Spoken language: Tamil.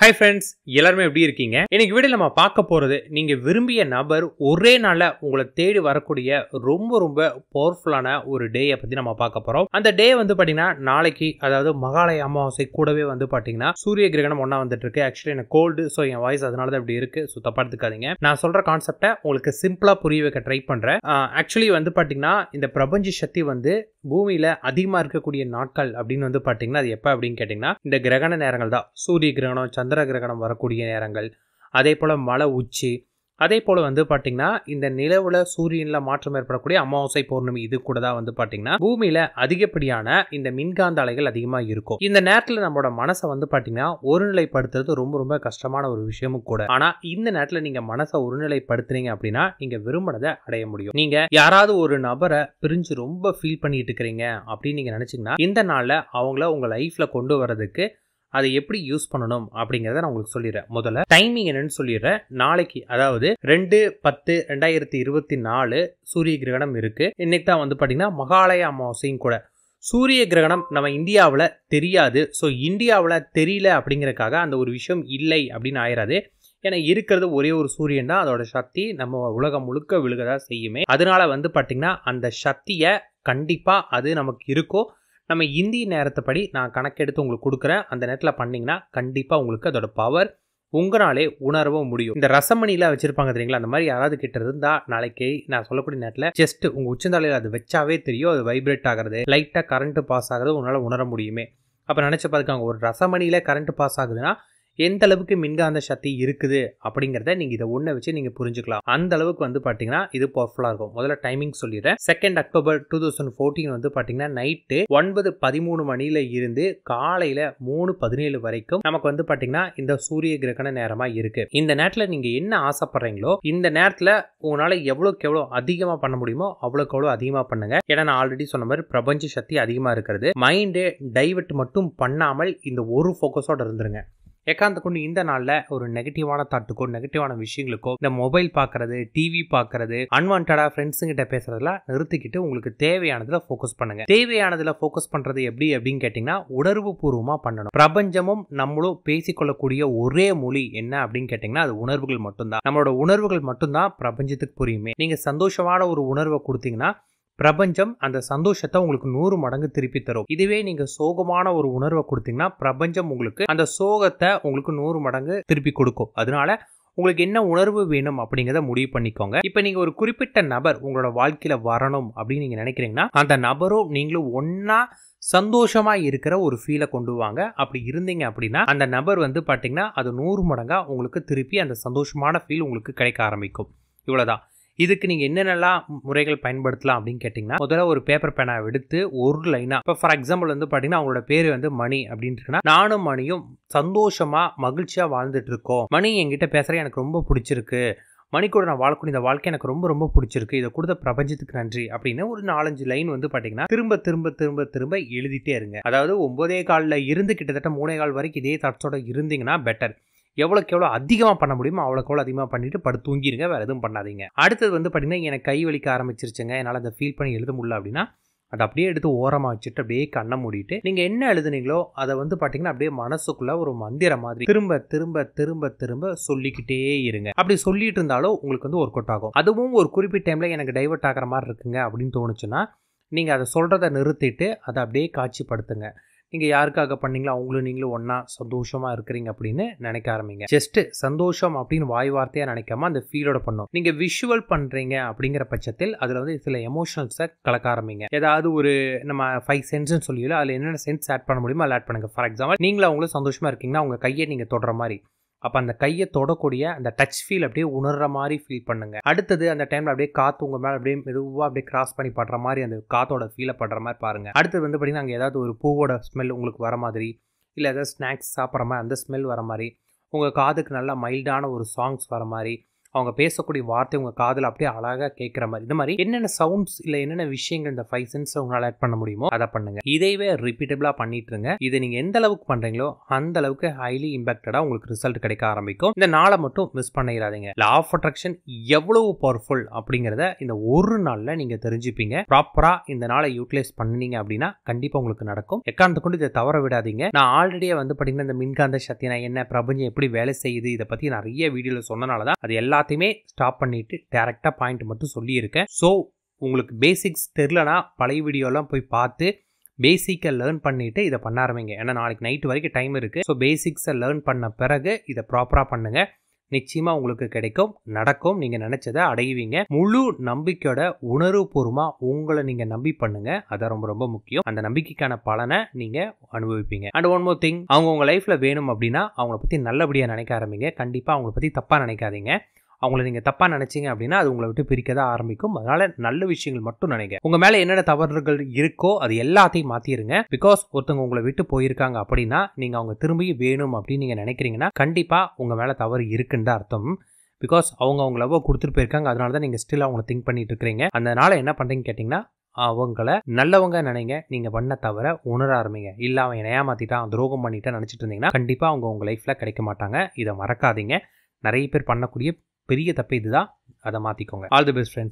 ஹாய் ஃப்ரெண்ட்ஸ், எல்லாருமே எப்படி இருக்கீங்க? இன்னைக்கு வீடியோல நம்ம பார்க்க போறது, நீங்க விரும்பிய நபர் ஒரே நாள்ல உங்களை தேடி வரக்கூடிய ரொம்ப ரொம்ப பவர்ஃபுல்லான ஒரு டேயை பத்தி நம்ம பார்க்க போறோம். அந்த டே வந்து பாத்தீங்கன்னா நாளைக்கு, அதாவது மகாலய அமாவாசை கூடவே வந்து பாத்தீங்கன்னா சூரிய கிரகணம் ஒண்ணா வந்துட்டு இருக்கு. ஆக்சுவலி எனக்கு கோல்டு, ஸோ என் வாய்ஸ் அதனால தான் இப்படி இருக்கு. ஸோ தப்பா எடுத்துக்காதீங்க. நான் சொல்ற கான்செப்டை உங்களுக்கு சிம்பிளா புரிய வைக்க ட்ரை பண்றேன். ஆக்சுவலி வந்து பாத்தீங்கன்னா இந்த பிரபஞ்ச சக்தி வந்து பூமியில அதிகமா இருக்கக்கூடிய நாட்கள் அப்படின்னு வந்து பாத்தீங்கன்னா அது எப்ப அப்படின்னு கேட்டீங்கன்னா இந்த கிரகண நேரங்கள் தான். சூரிய கிரகணம், சந்திர கிரகணம் வரக்கூடிய நேரங்கள், அதே போல மலை உச்சி, அதே போல வந்து பாத்தீங்கன்னா இந்த நிலவுல சூரியன்ல மாற்றம் ஏற்படக்கூடிய அமாவாசை பௌர்ணமி, இது கூட தான் வந்து பாத்தீங்கன்னா பூமியில அதிகப்படியான இந்த மின்காந்த அலைகள் அதிகமா இருக்கும். இந்த நேரத்துல நம்மளோட மனசை வந்து பாத்தீங்கன்னா ஒருநிலைப்படுத்துறது ரொம்ப ரொம்ப கஷ்டமான ஒரு விஷயமும் கூட. ஆனா இந்த நேரத்துல நீங்க மனசை ஒருநிலைப்படுத்துனீங்க அப்படின்னா நீங்க விரும்பினதை அடைய முடியும். நீங்க யாராவது ஒரு நபரை பிரிஞ்சு ரொம்ப ஃபீல் பண்ணிட்டு இருக்கிறீங்க அப்படின்னு நீங்க நினைச்சீங்கன்னா இந்த நாள்ல அவங்கள உங்க லைஃப்ல கொண்டு வரதுக்கு அதை எப்படி யூஸ் பண்ணணும் அப்படிங்கிறத நான் உங்களுக்கு சொல்லிடுறேன். முதல்ல டைமிங் என்னன்னு சொல்லிடுறேன். நாளைக்கு, அதாவது 2/10/2024 சூரிய கிரகணம் இருக்கு. இன்னைக்கு தான் வந்து பாத்தீங்கன்னா மகாலய அமாவாசையும் கூட. சூரிய கிரகணம் நம்ம இந்தியாவில் தெரியாது. ஸோ இந்தியாவில் தெரியல அப்படிங்கறதுக்காக அந்த ஒரு விஷயம் இல்லை அப்படின்னு ஆயிராது. ஏன்னா இருக்கிறது ஒரே ஒரு சூரியன் தான், அதோட சக்தி நம்ம உலகம் முழுக்க விழுகதா செய்யுமே. அதனால வந்து பாத்தீங்கன்னா அந்த சக்தியை கண்டிப்பா அது நமக்கு இருக்கோ. நம்ம இந்திய நேரத்தைப்படி நான் கணக்கெடுத்து உங்களுக்கு கொடுக்குறேன். அந்த நேரத்தில் பண்ணிங்கன்னா கண்டிப்பாக உங்களுக்கு அதோட பவர் உங்களாலே உணரவும் முடியும். இந்த ரசமணிலாம் வச்சிருப்பாங்க தெரியுங்களா, அந்த மாதிரி யாராவது கிட்ட இருந்தா நாளைக்கு நான் சொல்லக்கூடிய நேரத்தில் ஜஸ்ட் உங்கள் உச்சந்தாலையில் அது வச்சாவே தெரியும். அது வைப்ரேட் ஆகிறது, லைட்டாக கரண்ட் பாஸ் ஆகிறது உங்களால் உணர முடியுமே. அப்போ நினச்சி பார்த்துக்காங்க, ஒரு ரசமணியில் கரண்ட் பாஸ் ஆகுதுன்னா எந்த அளவுக்கு மின்காந்த சக்தி இருக்குது அப்படிங்கிறத நீங்கள் இதை ஒன்றை வச்சு நீங்கள் புரிஞ்சுக்கலாம். அந்த அளவுக்கு வந்து பார்த்தீங்கன்னா இது பவர்ஃபுல்லாக இருக்கும். முதல்ல டைமிங் சொல்லிடுறேன். 2 அக்டோபர் 2014 வந்து பார்த்தீங்கன்னா நைட்டு 9:13 மணியில இருந்து காலையில் 3:17 வரைக்கும் நமக்கு வந்து பார்த்தீங்கன்னா இந்த சூரிய கிரகண நேரமாக இருக்கு. இந்த நேரத்தில் நீங்கள் என்ன ஆசைப்படுறீங்களோ இந்த நேரத்தில் உங்களால் எவ்வளோக்கு எவ்வளோ அதிகமாக பண்ண முடியுமோ அவ்வளோக்கு எவ்வளோ அதிகமாக பண்ணுங்க. ஏன்னா நான் ஆல்ரெடி சொன்ன மாதிரி பிரபஞ்ச சக்தி அதிகமாக இருக்கிறது. மைண்டு டைவர்ட் மட்டும் பண்ணாமல் இந்த ஒரு ஃபோக்கஸோட இருந்துருங்க. ஏகாந்த கொண்டு இந்த நாளில் ஒரு நெகட்டிவான தாட்டுக்கோ நெகட்டிவான விஷயங்களுக்கோ, இந்த மொபைல் பார்க்கறது, டிவி பார்க்கறது, அன்வான்டா ஃப்ரெண்ட்ஸுங்கிட்ட பேசுறதெல்லாம் நிறுத்திக்கிட்டு உங்களுக்கு தேவையானதுல ஃபோக்கஸ் பண்ணுங்க. தேவையானதுல ஃபோக்கஸ் பண்றது எப்படி அப்படின்னு கேட்டீங்கன்னா உணர்வு பூர்வமா பண்ணணும். பிரபஞ்சமும் நம்மளும் பேசிக்கொள்ளக்கூடிய ஒரே மொழி என்ன அப்படின்னு கேட்டீங்கன்னா அது உணர்வுகள் மட்டும்தான். நம்மளோட உணர்வுகள் மட்டும்தான் பிரபஞ்சத்துக்கு புரியுமே. நீங்க சந்தோஷமான ஒரு உணர்வை கொடுத்தீங்கன்னா பிரபஞ்சம் அந்த சந்தோஷத்தை உங்களுக்கு 100 மடங்கு திருப்பி தரும். இதுவே நீங்க சோகமான ஒரு உணர்வை கொடுத்தீங்கன்னா பிரபஞ்சம் உங்களுக்கு அந்த சோகத்தை உங்களுக்கு 100 மடங்கு திருப்பி கொடுக்கும். அதனால உங்களுக்கு என்ன உணர்வு வேணும் அப்படிங்கிறத முடிவு பண்ணிக்கோங்க. இப்ப நீங்க ஒரு குறிப்பிட்ட நபர் உங்களோட வாழ்க்கையில வரணும் அப்படின்னு நீங்க நினைக்கிறீங்கன்னா அந்த நபரும் நீங்களும் ஒன்னா சந்தோஷமா இருக்கிற ஒரு ஃபீலை கொண்டு வாங்க. அப்படி இருந்தீங்க அப்படின்னா அந்த நபர் வந்து பாத்தீங்கன்னா அது 100 மடங்கா உங்களுக்கு திருப்பி அந்த சந்தோஷமான ஃபீல் உங்களுக்கு கிடைக்க ஆரம்பிக்கும். இவ்வளவுதான். இதுக்கு நீங்க என்னென்னலாம் முறைகள் பயன்படுத்தலாம் அப்படின்னு கேட்டீங்கன்னா, முதல்ல ஒரு பேப்பர் பேனா எடுத்து ஒரு லைனா, இப்போ ஃபார் எக்ஸாம்பிள் வந்து பாத்தீங்கன்னா அவங்களோட பேரு வந்து மணி அப்படின்னு இருக்குன்னா, நானும் மணியும் சந்தோஷமா மகிழ்ச்சியா வாழ்ந்துட்டு இருக்கோம். மணி என்கிட்ட பேசுற எனக்கு ரொம்ப பிடிச்சிருக்கு. மணி கூட நான் வாழக்கூடிய இந்த வாழ்க்கை எனக்கு ரொம்ப ரொம்ப பிடிச்சிருக்கு. இதை கொடுத்த பிரபஞ்சத்துக்கு நன்றி அப்படின்னு ஒரு 4-5 லைன் வந்து பாத்தீங்கன்னா திரும்ப திரும்ப திரும்ப திரும்ப எழுதிட்டே இருங்க. அதாவது 9:15 இருந்து கிட்டத்தட்ட 3:15 வரைக்கும் இதே தாட்ஸோட இருந்தீங்கன்னா பெட்டர். எவ்வளோக்கு எவ்வளோ அதிகமாக பண்ண முடியுமோ அவ்வளோக்கு எவ்வளோ அதிகமாக பண்ணிட்டு படுத்து தூங்கிடுங்க. வேறு எதுவும் பண்ணாதீங்க. அடுத்தது வந்து பார்த்தீங்கன்னா எனக்கு கை வலிக்க ஆரம்பிச்சிருச்சுங்க, என்னால் அதை ஃபீல் பண்ணி எழுத முடியல அப்படின்னா அதை அப்படியே எடுத்து ஓரமாக வச்சுட்டு அப்படியே கண்ணை மூடிட்டு நீங்கள் என்ன எழுதுனீங்களோ அதை வந்து பார்த்தீங்கன்னா அப்படியே மனசுக்குள்ள ஒரு மந்திரம் மாதிரி திரும்ப திரும்ப திரும்ப திரும்ப சொல்லிக்கிட்டே இருங்க. அப்படி சொல்லிட்டு இருந்தாலும் உங்களுக்கு வந்து ஒர்க் அவுட் ஆகும். அதுவும் ஒரு குறிப்பிட்ட டைமில் எனக்கு டைவர்ட் ஆகிற மாதிரி இருக்குங்க அப்படின்னு தோணுச்சுன்னா நீங்கள் அதை சொல்கிறத நிறுத்திட்டு அதை அப்படியே காட்சிப்படுத்துங்க. நீங்கள் யாருக்காக பண்ணீங்களோ அவங்களும் நீங்களும் ஒன்றா சந்தோஷமாக இருக்கிறீங்க அப்படின்னு நினைக்க ஆரம்பிங்க. ஜஸ்ட் சந்தோஷம் அப்படின்னு வாய் வார்த்தையாக நினைக்காம அந்த ஃபீலோட பண்ணும். நீங்கள் விஷுவல் பண்ணுறீங்க அப்படிங்கிற பட்சத்தில் அதில் வந்து சில எமோஷனல்ஸை கலக்க ஆரம்பிங்க. ஏதாவது ஒரு நம்ம 5 சென்ஸ்ன்னு சொல்லிடல, அதில் என்னென்ன சென்ஸ் ஆட் பண்ண முடியுமோ அதில் ஆட் பண்ணுங்க. ஃபார் எக்ஸாம்பிள் நீங்களும் அவங்களும் சந்தோஷமாக இருக்கீங்கன்னா உங்கள் கையை நீங்கள் தொடுற மாதிரி, அப்போ அந்த கையை தொடக்கூடிய அந்த டச் ஃபீல் அப்படியே உணர்ற மாதிரி ஃபீல் பண்ணுங்க. அடுத்தது அந்த டைமில் அப்படியே காற்று உங்கள் மேலே அப்படியே மெதுவாக அப்படியே கிராஸ் பண்ணி படுற மாதிரி அந்த காற்றோட ஃபீலை படுற மாதிரி பாருங்க. அடுத்தது வந்து பார்த்தீங்கன்னா அங்கே ஏதாவது ஒரு பூவோட ஸ்மெல் உங்களுக்கு வர மாதிரி, இல்லை ஏதாவது ஸ்நாக்ஸ் சாப்பிட்ற மாதிரி அந்த ஸ்மெல் வர மாதிரி, உங்கள் காதுக்கு நல்லா மைல்டான ஒரு சாங்ஸ் வர மாதிரி, அவங்க பேசக்கூடிய வார்த்தை உங்கள் காதில் அப்படியே அழகாக கேட்குற மாதிரி, இந்த மாதிரி என்னென்ன சவுண்ட்ஸ் இல்லை என்னென்ன விஷயங்கள் இந்த 5 சென்ஸ் உங்களால் ஆட் பண்ண முடியுமோ அதை பண்ணுங்க. இதைவே ரிப்பீட்டபிளாக பண்ணிட்டு இருங்க. இதை நீங்கள் எந்த அளவுக்கு பண்ணுறீங்களோ அந்த அளவுக்கு ஹைலி இம்பாக்டடாக உங்களுக்கு ரிசல்ட் கிடைக்க ஆரம்பிக்கும். இந்த நாளை மட்டும் மிஸ் பண்ணிடாதீங்க. லா ஆஃப் அட்ராக்ஷன் எவ்வளவு பவர்ஃபுல் அப்படிங்கிறத இந்த ஒரு நாளில் நீங்கள் தெரிஞ்சுப்பீங்க. ப்ராப்பராக இந்த நாளை யூட்டிலைஸ் பண்ணீங்க அப்படின்னா கண்டிப்பாக உங்களுக்கு நடக்கும். எக்காரணத்தை கொண்டு இதை தவற விடாதீங்க. நான் ஆல்ரெடியே வந்து பார்த்தீங்கன்னா இந்த மின்காந்த சக்தினா என்ன, பிரபஞ்சம் எப்படி வேலை செய்யுது, இதை பற்றி நிறைய வீடியோவில் சொன்னனால தான் அது எல்லாத்தையுமே ஸ்டாப் பண்ணிட்டு டேரெக்டாக பாயிண்ட் மட்டும் சொல்லியிருக்கேன். ஸோ உங்களுக்கு பேசிக்ஸ் தெரிலனா பழைய வீடியோலாம் போய் பார்த்து பேசிக்கை லேர்ன் பண்ணிட்டு இதை பண்ண ஆரம்பிங்க. ஏன்னா நாளைக்கு நைட் வரைக்கும் டைம் இருக்குது. ஸோ பேசிக்ஸை லேர்ன் பண்ண பிறகு இதை ப்ராப்பராக பண்ணுங்கள். நிச்சயமாக உங்களுக்கு கிடைக்கும், நடக்கும். நீங்கள் நினச்சதை அடைவீங்க. முழு நம்பிக்கையோட உணர்வுபூர்வமாக உங்களை நீங்கள் நம்பி பண்ணுங்க. அதான் ரொம்ப ரொம்ப முக்கியம். அந்த நம்பிக்கைக்கான பலனை நீங்கள் அனுபவிப்பீங்க. அண்ட் ஒன் மோர் திங், அவங்க உங்கள் லைஃப்பில் வேணும் அப்படின்னா அவங்கள பற்றி நல்லபடியாக நினைக்க ஆரம்பிங்க. கண்டிப்பாக அவங்கள பற்றி தப்பாக நினைக்காதீங்க. அவங்கள நீங்கள் தப்பாக நினச்சிங்க அப்படின்னா அது உங்களை விட்டு பிரிக்க தான் ஆரம்பிக்கும். அதனால் நல்ல விஷயங்கள் மட்டும் நினைங்க. உங்கள் மேலே என்னென்ன தவறுகள் இருக்கோ அது எல்லாத்தையும் மாற்றிடுங்க. பிகாஸ் ஒருத்தவங்க உங்களை விட்டு போயிருக்காங்க அப்படின்னா நீங்கள் அவங்க திரும்பி வேணும் அப்படின்னு நீங்கள் நினைக்கிறீங்கன்னா கண்டிப்பாக உங்கள் மேலே தவறு இருக்குன்னு தான் அர்த்தம். பிகாஸ் அவங்க லவ் கொடுத்துட்டு போயிருக்காங்க. அதனால தான் நீங்கள் ஸ்டில் அவங்கள திங்க் பண்ணிட்டு இருக்கிறீங்க. அதனால என்ன பண்ணுறீங்கன்னு கேட்டிங்கன்னா அவங்கள நல்லவங்க நினைங்க. நீங்கள் பண்ண தவிர உணர ஆரம்பிங்க. இல்லை அவன் என்னை ஏமாற்றிட்டான், துரோகம் பண்ணிட்டான் நினச்சிட்டு இருந்தீங்கன்னா கண்டிப்பாக அவங்க உங்கள் லைஃப்பில் கிடைக்க மாட்டாங்க. இதை மறக்காதீங்க. நிறைய பேர் பண்ணக்கூடிய பெரிய தப்பு இதுதான். அதை மாற்றிக்கோங்க. All the best friends.